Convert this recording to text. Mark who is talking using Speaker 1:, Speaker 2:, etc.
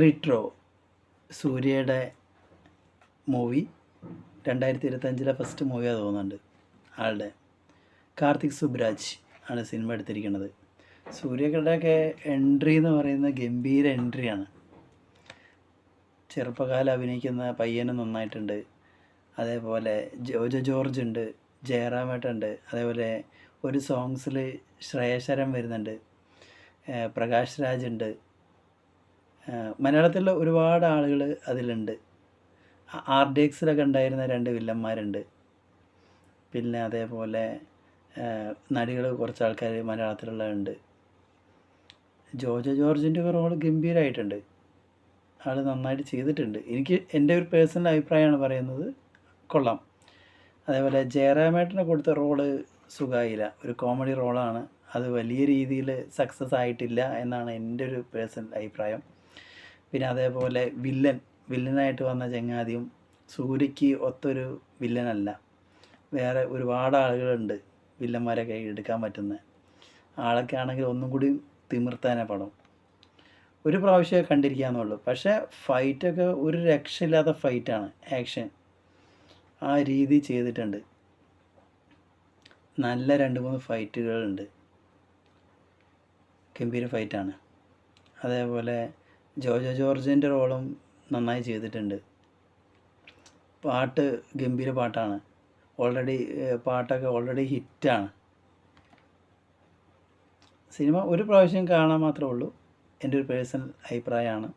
Speaker 1: Retro സൂര്യയുടെ movie 2025 first മൂവിയാണ് തോന്നുന്നുണ്ട്. ആളുടെ കാർത്തിക് സുബ്രാജ് ആണ് സിനിമ എടുത്തിരിക്കുന്നത്. സൂര്യയുടെയൊക്കെ എൻട്രി എന്ന് പറയുന്നത് ഗംഭീര എൻട്രിയാണ്. ചെറുപ്പകാലം അഭിനയിക്കുന്ന പയ്യനും നന്നായിട്ടുണ്ട്. അതേപോലെ ജോജോ ജോർജ് ഉണ്ട്, ജയറാമേട്ടുണ്ട്. അതേപോലെ ഒരു സോങ്സിൽ ശ്രേയശരം വരുന്നുണ്ട്, പ്രകാശ് രാജ് ഉണ്ട്. മലയാളത്തിലുള്ള ഒരുപാട് ആളുകൾ അതിലുണ്ട്. RDXലൊക്കെ ഉണ്ടായിരുന്ന 2 വില്ലന്മാരുണ്ട്. പിന്നെ അതേപോലെ നടികൾ കുറച്ച് ആൾക്കാർ മലയാളത്തിലുള്ളതുണ്ട്. ജോജോ ജോർജിൻ്റെ റോൾ ഗംഭീരമായിട്ടുണ്ട്. ആൾ നന്നായിട്ട് ചെയ്തിട്ടുണ്ട്. എനിക്ക് എൻ്റെ ഒരു പേഴ്സണൽ അഭിപ്രായമാണ് പറയുന്നത്, കൊള്ളാം. അതേപോലെ ജയറാമേട്ടന് കൊടുത്ത റോള് സുഖമായില്ല. ഒരു കോമഡി റോളാണ്. അത് വലിയ രീതിയിൽ സക്സസ് ആയിട്ടില്ല എന്നാണ് എൻ്റെ ഒരു പേഴ്സണൽ അഭിപ്രായം. പിന്നെ അതേപോലെ വില്ലനായിട്ട് വന്ന ചങ്ങാതിയും സൂര്യയ്ക്ക് ഒത്തൊരു വില്ലനല്ല. വേറെ ഒരുപാട് ആളുകളുണ്ട് വില്ലന്മാരൊക്കെ എടുക്കാൻ പറ്റുന്ന. ആളൊക്കെ ആണെങ്കിൽ ഒന്നും കൂടി തിമിർത്താനെ പടം. ഒരു പ്രാവശ്യമേ കണ്ടിരിക്കാമെന്നുള്ളൂ. പക്ഷേ ഫൈറ്റൊക്കെ ഒരു രക്ഷയില്ലാത്ത ഫൈറ്റാണ്. ആക്ഷൻ ആ രീതി ചെയ്തിട്ടുണ്ട്. നല്ല 2-3 ഫൈറ്റുകളുണ്ട്. ഗംഭീര ഫൈറ്റാണ്. അതേപോലെ ജോജോ ജോർജിൻ്റെ റോളും നന്നായി ചെയ്തിട്ടുണ്ട്. പാട്ട് ഗംഭീര പാട്ടാണ്. പാട്ടൊക്കെ ഓൾറെഡി ഹിറ്റാണ്. സിനിമ ഒരു പ്രാവശ്യം കാണാൻ മാത്രമേ ഉള്ളൂ. എൻ്റെ ഒരു പേഴ്സണൽ അഭിപ്രായമാണ്.